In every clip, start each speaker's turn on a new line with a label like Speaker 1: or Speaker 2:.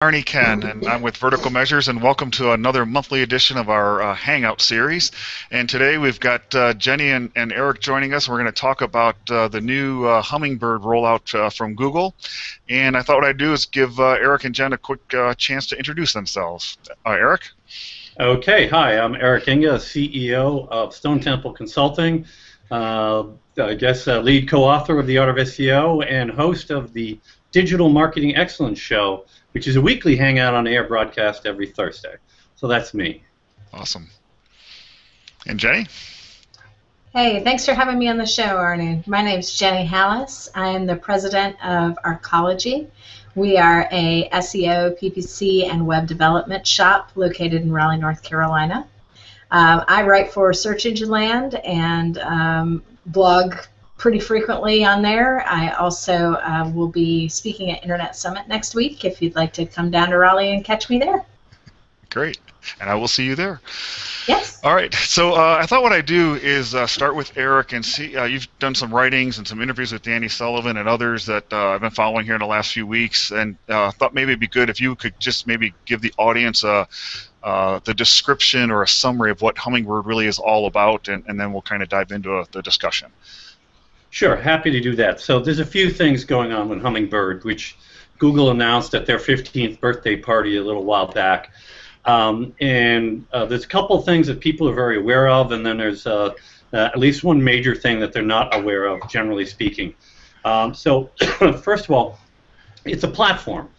Speaker 1: Arnie Kuenn, and I'm with Vertical Measures, and welcome to another monthly edition of our Hangout series. And today we've got Jenny and Eric joining us. We're going to talk about the new Hummingbird rollout from Google. And I thought what I'd do is give Eric and Jen a quick chance to introduce themselves. Eric?
Speaker 2: Okay, hi, I'm Eric Enge, CEO of Stone Temple Consulting, lead co-author of The Art of SEO and host of the Digital Marketing Excellence Show, which is a weekly hangout on air broadcast every Thursday. So that's me.
Speaker 1: Awesome. And Jenny?
Speaker 3: Hey, thanks for having me on the show, Arnie. My name's Jenny Halasz. I am the president of Arcology. We are a SEO, PPC, and web development shop located in Raleigh, North Carolina. I write for Search Engine Land and blog pretty frequently on there. I also will be speaking at Internet Summit next week if you'd like to come down to Raleigh and catch me there.
Speaker 1: Great. And I will see you there.
Speaker 3: Yes.
Speaker 1: All right. So I thought what I'd do is start with Eric and see. You've done some writings and some interviews with Danny Sullivan and others that I've been following here in the last few weeks, and thought maybe it'd be good if you could just maybe give the audience the description or a summary of what Hummingbird really is all about, and then we'll kind of dive into the discussion.
Speaker 2: Sure, happy to do that. So there's a few things going on with Hummingbird, which Google announced at their 15th birthday party a little while back. There's a couple things that people are very aware of, and then there's at least one major thing that they're not aware of, generally speaking. So first of all, it's a platform.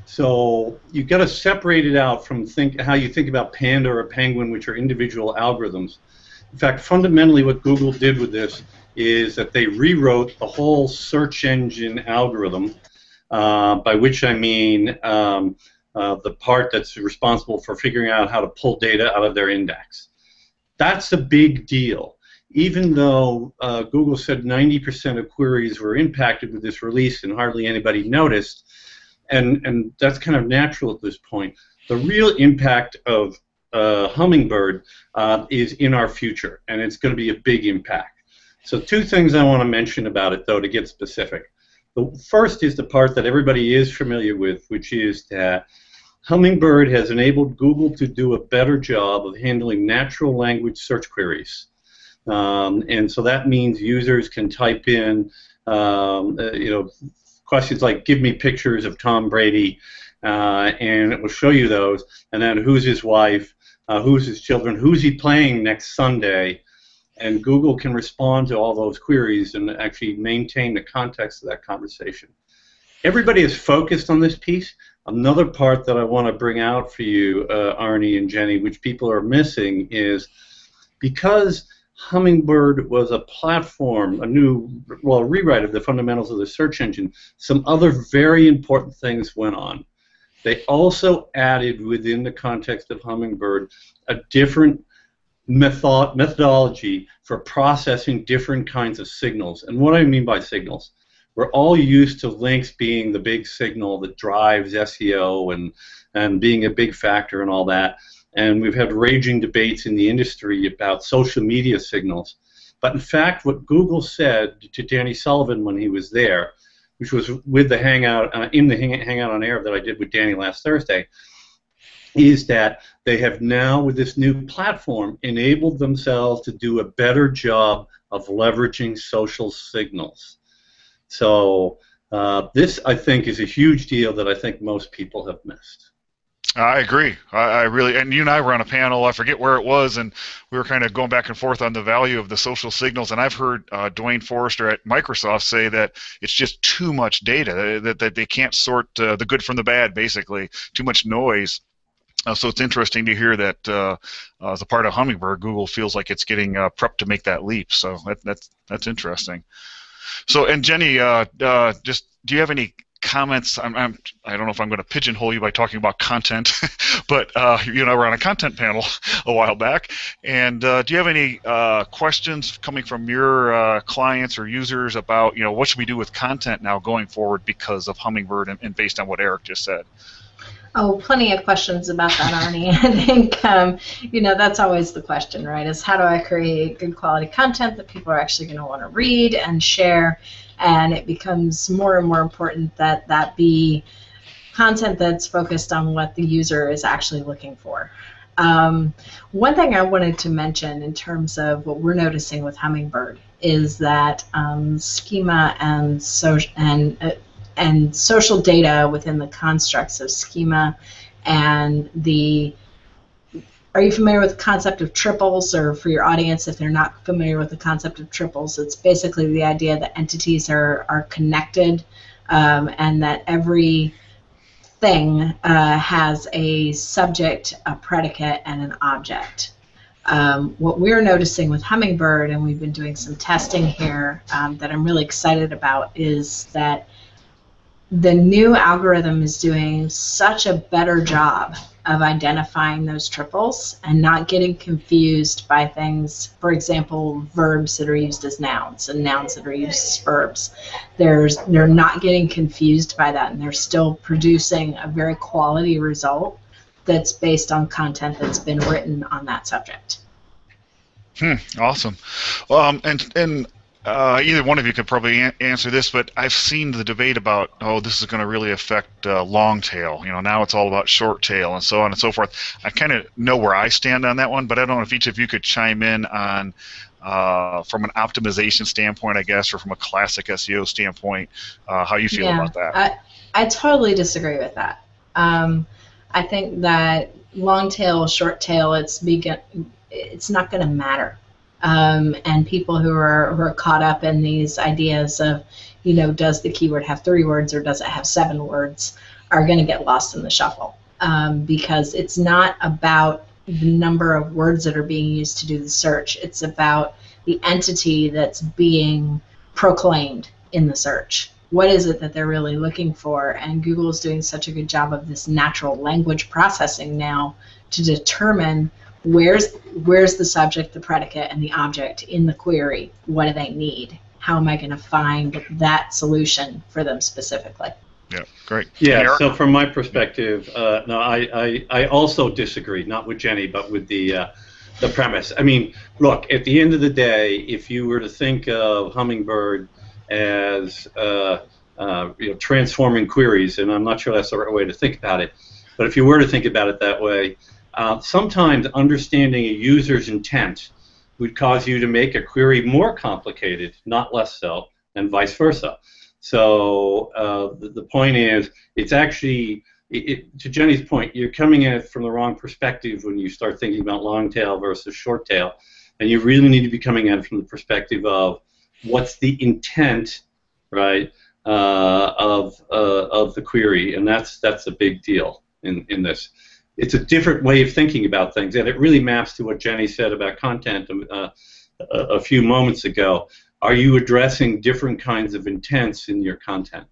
Speaker 2: So you've got to separate it out from how you think about Panda or Penguin, which are individual algorithms. In fact, fundamentally what Google did with this is that they rewrote the whole search engine algorithm, by which I mean the part that's responsible for figuring out how to pull data out of their index. That's a big deal. Even though Google said 90% of queries were impacted with this release and hardly anybody noticed, and that's kind of natural at this point, the real impact of Hummingbird is in our future, and it's going to be a big impact. So two things I want to mention about it, though, to get specific. The first is the part that everybody is familiar with, which is that Hummingbird has enabled Google to do a better job of handling natural language search queries. And so that means users can type in questions like, give me pictures of Tom Brady, and it will show you those, and then who's his wife, who's his children, who's he playing next Sunday, and Google can respond to all those queries and actually maintain the context of that conversation. Everybody is focused on this piece. Another part that I want to bring out for you, Arnie and Jenny, which people are missing, is because Hummingbird was a platform, a rewrite of the fundamentals of the search engine, some other very important things went on. They also added within the context of Hummingbird a different methodology for processing different kinds of signals. And what I mean by signals, we're all used to links being the big signal that drives SEO and being a big factor and all that. And we've had raging debates in the industry about social media signals. But in fact, what Google said to Danny Sullivan when he was there, which was with the Hangout, in the Hangout on Air that I did with Danny last Thursday, is that they have now, with this new platform, enabled themselves to do a better job of leveraging social signals. So this, I think, is a huge deal that I think most people have missed.
Speaker 1: I agree. I really, and you and I were on a panel, I forget where it was, and we were kind of going back and forth on the value of the social signals, and I've heard Dwayne Forrester at Microsoft say that it's just too much data, that they can't sort the good from the bad, basically, too much noise. So it's interesting to hear that as a part of Hummingbird, Google feels like it's getting prepped to make that leap. So that's interesting. So, and Jenny, just do you have any comments? I don't know if I'm going to pigeonhole you by talking about content, but you and I were on a content panel a while back. And do you have any questions coming from your clients or users about, what should we do with content now going forward because of Hummingbird and based on what Eric just said?
Speaker 3: Oh, plenty of questions about that, Arnie. I think, that's always the question, right, is how do I create good quality content that people are actually going to want to read and share, and it becomes more and more important that that be content that's focused on what the user is actually looking for. One thing I wanted to mention in terms of what we're noticing with Hummingbird is that schema and social data within the constructs of schema and the. Are you familiar with the concept of triples? Or for your audience, if they're not familiar with the concept of triples, it's basically the idea that entities are connected, and that every thing has a subject, a predicate, and an object. What we're noticing with Hummingbird, and we've been doing some testing here that I'm really excited about, is that the new algorithm is doing such a better job of identifying those triples and not getting confused by things, for example, verbs that are used as nouns and nouns that are used as verbs. They're not getting confused by that, and they're still producing a very quality result that's based on content that's been written on that subject.
Speaker 1: Awesome. And either one of you could probably answer this, but I've seen the debate about, this is going to really affect Longtail. Now it's all about Shorttail and so on and so forth. I kind of know where I stand on that one, but I don't know if each of you could chime in on, from an optimization standpoint, I guess, or from a classic SEO standpoint, how you feel about that.
Speaker 3: I totally disagree with that. I think that Longtail, Shorttail, it's not going to matter. And people who are caught up in these ideas of, does the keyword have 3 words or does it have 7 words, are going to get lost in the shuffle, because it's not about the number of words that are being used to do the search. It's about the entity that's being proclaimed in the search. What is it that they're really looking for? And Google is doing such a good job of this natural language processing now to determine where's the subject, the predicate, and the object in the query. What do they need? How am I going to find that solution for them specifically?
Speaker 1: Yeah, great.
Speaker 2: Yeah, so from my perspective, no, I also disagree, not with Jenny, but with the premise. I mean, look, at the end of the day, if you were to think of Hummingbird as transforming queries, and I'm not sure that's the right way to think about it, but if you were to think about it that way, sometimes understanding a user's intent would cause you to make a query more complicated, not less so, and vice versa. So the point is, it's actually, to Jenny's point, you're coming at it from the wrong perspective when you start thinking about Longtail versus Shorttail, and you really need to be coming at it from the perspective of what's the intent, right, of the query, and that's a big deal in this. It's a different way of thinking about things, and it really maps to what Jenny said about content a few moments ago. Are you addressing different kinds of intents in your content?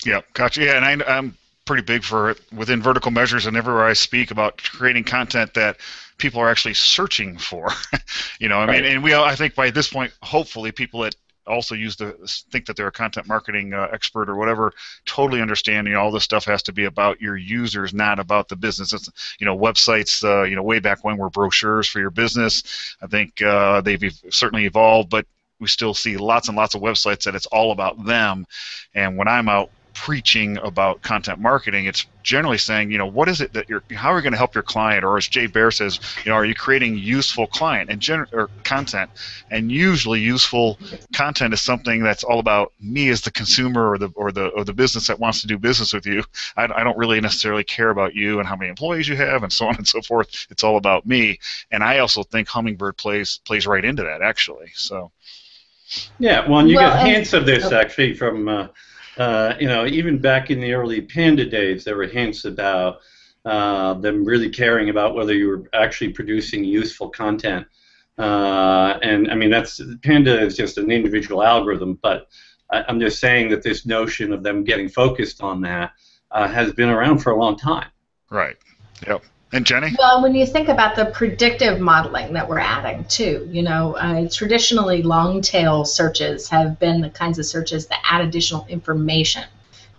Speaker 1: Yeah, gotcha. Yeah, and I'm pretty big for it within vertical measures, and everywhere I speak about creating content that people are actually searching for. I mean, and I think by this point, hopefully, people that also think that they're a content marketing expert or whatever, totally understanding all this stuff has to be about your users, not about the business. It's, websites, way back when were brochures for your business. I think they've certainly evolved, but we still see lots and lots of websites that it's all about them. And when I'm out preaching about content marketing, it's generally saying, what is it that how are you going to help your client? Or as Jay Baer says, are you creating useful client or content? And usually useful content is something that's all about me as the consumer or the business that wants to do business with you. I don't really necessarily care about you and how many employees you have and so on and so forth. It's all about me. And I also think Hummingbird plays right into that, actually. So.
Speaker 2: Yeah, well, and you get hints of this actually from even back in the early Panda days, there were hints about them really caring about whether you were actually producing useful content. And I mean, Panda is just an individual algorithm, but I'm just saying that this notion of them getting focused on that has been around for a long time.
Speaker 1: Right. Yep. And Jenny?
Speaker 3: Well, when you think about the predictive modeling that we're adding too, traditionally long-tail searches have been the kinds of searches that add additional information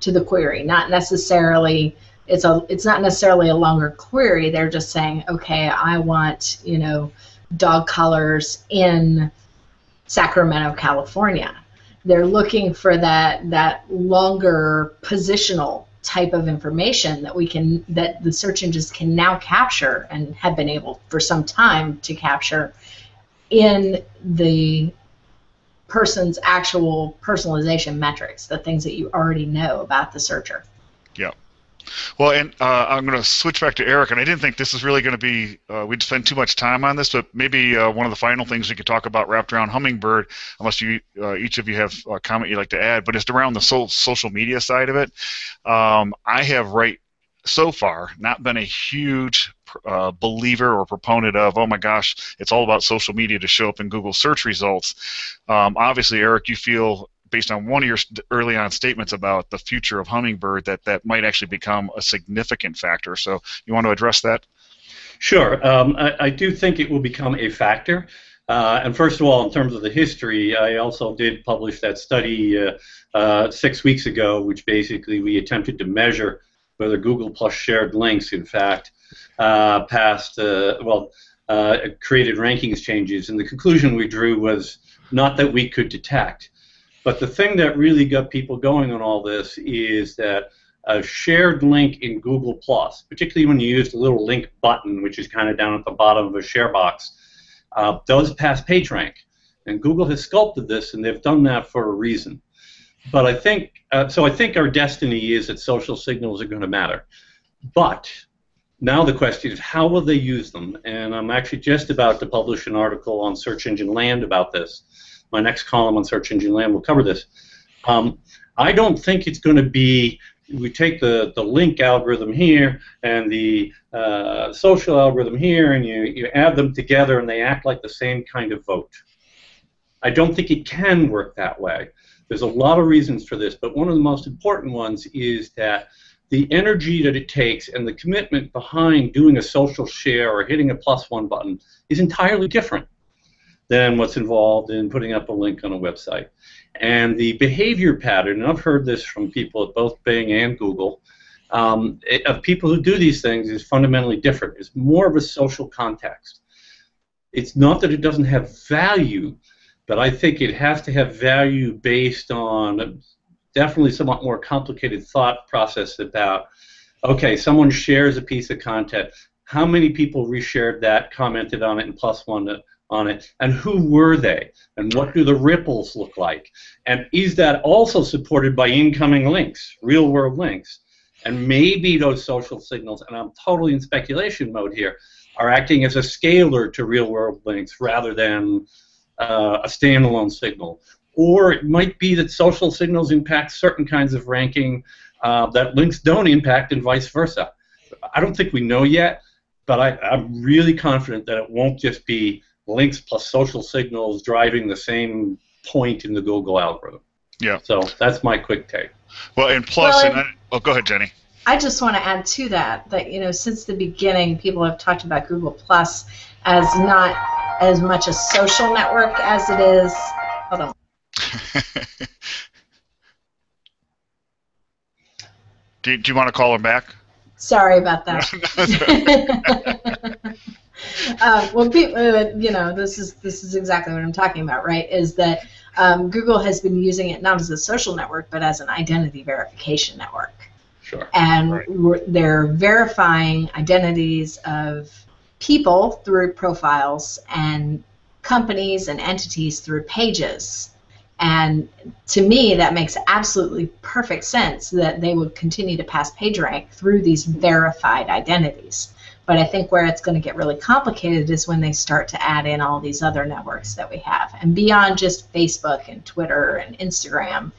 Speaker 3: to the query. Not necessarily, it's not necessarily a longer query. They're just saying, okay, I want, dog collars in Sacramento, California. They're looking for that longer positional type of information that the search engines can now capture and have been able for some time to capture in the person's actual personalization metrics, the things that you already know about the searcher.
Speaker 1: Yeah. Well, and I'm going to switch back to Eric, and I didn't think this was really going to be, we'd spend too much time on this, but maybe one of the final things we could talk about wrapped around Hummingbird, unless you each of you have a comment you'd like to add, but it's around the social media side of it. I have so far not been a huge believer or proponent of, oh my gosh, it's all about social media to show up in Google search results. Obviously, Eric, you feel, based on one of your early on statements about the future of Hummingbird, that might actually become a significant factor. So you want to address that?
Speaker 2: Sure. I do think it will become a factor. And first of all, in terms of the history, I also did publish that study 6 weeks ago, which basically we attempted to measure whether Google Plus shared links, in fact, created rankings changes. And the conclusion we drew was not that we could detect. But the thing that really got people going on all this is that a shared link in Google+, particularly when you use the little link button, which is kind of down at the bottom of a share box, does pass PageRank. And Google has sculpted this, and they've done that for a reason. But I think our destiny is that social signals are going to matter. But now the question is, how will they use them? And I'm actually just about to publish an article on Search Engine Land about this. My next column on Search Engine Land will cover this. I don't think it's going to be, we take the link algorithm here and the social algorithm here, and you add them together and they act like the same kind of vote. I don't think it can work that way. There's a lot of reasons for this, but one of the most important ones is that the energy that it takes and the commitment behind doing a social share or hitting a +1 button is entirely different than what's involved in putting up a link on a website. And the behavior pattern, and I've heard this from people at both Bing and Google, of people who do these things is fundamentally different. It's more of a social context. It's not that it doesn't have value, but I think it has to have value based on definitely somewhat more complicated thought process about, okay, someone shares a piece of content, how many people reshared that, commented on it, and +1 on it, and who were they, and what do the ripples look like, and is that also supported by incoming links, real-world links? And maybe those social signals, and I'm totally in speculation mode here, are acting as a scalar to real-world links rather than a standalone signal. Or it might be that social signals impact certain kinds of ranking that links don't impact, and vice versa. I don't think we know yet, but I'm really confident that it won't just be links plus social signals driving the same point in the Google algorithm.
Speaker 1: Yeah.
Speaker 2: So that's my quick take.
Speaker 1: Well, and plus, go ahead, Jenny.
Speaker 3: I just want to add to that since the beginning, people have talked about Google Plus as not as much a social network as it is. Hold on.
Speaker 1: Do you want to call him back?
Speaker 3: Sorry about that. Well, people, this is exactly what I'm talking about, right? Is that Google has been using it not as a social network, but as an identity verification network.
Speaker 2: Sure.
Speaker 3: And they're verifying identities of people through profiles and companies and entities through pages. And to me, that makes absolutely perfect sense that they would continue to pass PageRank through these verified identities. But I think where it's going to get really complicated is when they start to add in all these other networks that we have. And beyond just Facebook and Twitter and Instagram,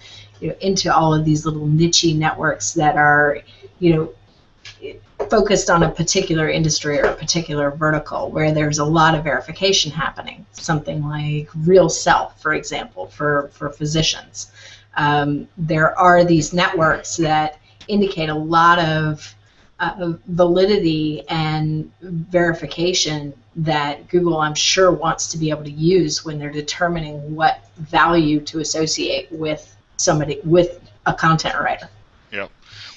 Speaker 3: into all of these little niche networks that are, focused on a particular industry or a particular vertical where there's a lot of verification happening. Something like Real Self, for example, for physicians. There are these networks that indicate a lot of validity and verification that Google, I'm sure, wants to be able to use when they're determining what value to associate with somebody, with a content writer.
Speaker 1: Yeah.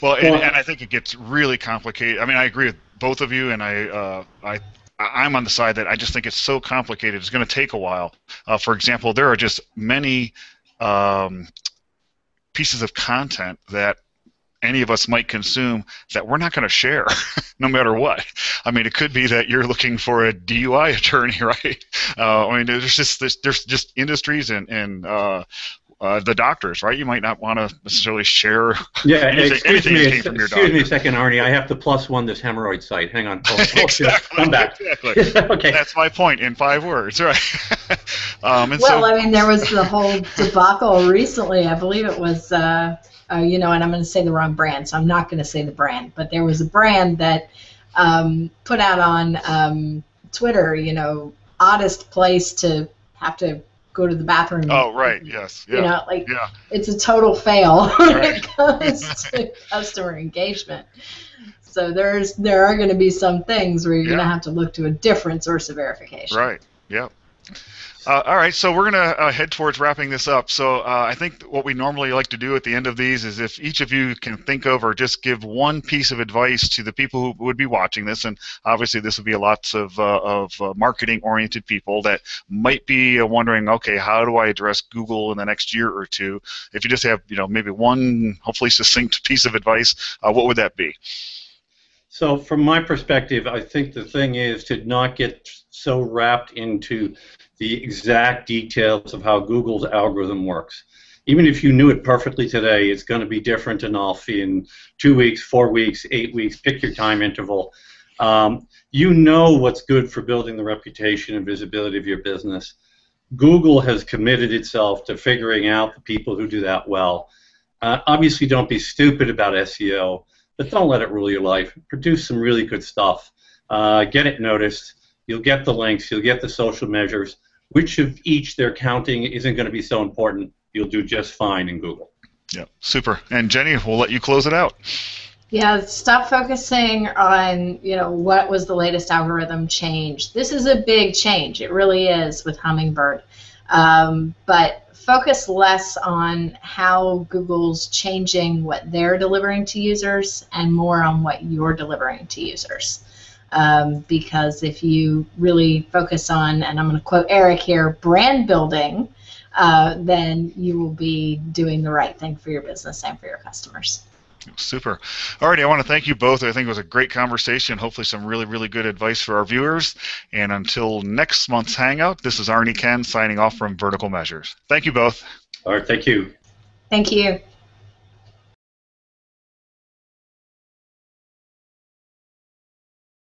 Speaker 1: Well, and I think it gets really complicated. I mean, I agree with both of you, and I'm on the side that I just think it's so complicated. It's going to take a while. For example, there are just many pieces of content that any of us might consume that we're not going to share, no matter what. I mean, it could be that you're looking for a DUI attorney, right? I mean, there's just industries and the doctors, right? You might not want to necessarily share anything that came from your doctor.
Speaker 2: Excuse me a second, Arnie. I have to +1 this hemorrhoid site. Hang on.
Speaker 1: Exactly.
Speaker 2: Come back.
Speaker 1: Exactly.
Speaker 2: Okay.
Speaker 1: That's my point in 5 words, right?
Speaker 3: I mean, there was the whole debacle recently. I believe it was, and I'm going to say the wrong brand, so I'm not going to say the brand. But there was a brand that put out on Twitter, oddest place to have to go to the bathroom.
Speaker 1: Oh, right, yes. Yeah.
Speaker 3: It's a total fail when
Speaker 1: Right.
Speaker 3: it comes to customer engagement. So there are going to be some things where you're going to have to look to a different source of verification.
Speaker 1: Right, yeah. All right, so we're going to head towards wrapping this up. So I think what we normally like to do at the end of these is if each of you can think of or just give one piece of advice to the people who would be watching this, and obviously this would be lots of marketing-oriented people that might be wondering, okay, how do I address Google in the next year or two? If you just have, maybe one hopefully succinct piece of advice, what would that be?
Speaker 2: So from my perspective, I think the thing is to not get so wrapped into the exact details of how Google's algorithm works. Even if you knew it perfectly today, it's going to be different enough in 2 weeks, 4 weeks, 8 weeks, pick your time interval. You know what's good for building the reputation and visibility of your business. Google has committed itself to figuring out the people who do that well. Obviously, don't be stupid about SEO, but don't let it rule your life. Produce some really good stuff. Get it noticed. You'll get the links. You'll get the social measures. Which of each they're counting isn't going to be so important. You'll do just fine in Google.
Speaker 1: Yeah, super. And Jenny, we'll let you close it out.
Speaker 3: Yeah, stop focusing on, what was the latest algorithm change. This is a big change. It really is with Hummingbird. But focus less on how Google's changing what they're delivering to users and more on what you're delivering to users. Because if you really focus on, and I'm going to quote Eric here, brand building, then you will be doing the right thing for your business and for your customers.
Speaker 1: Super. All righty, I want to thank you both. I think it was a great conversation. Hopefully some really, really good advice for our viewers. And until next month's Hangout, this is Arnie Kuenn signing off from Vertical Measures. Thank you both.
Speaker 2: All right, thank you.
Speaker 3: Thank you.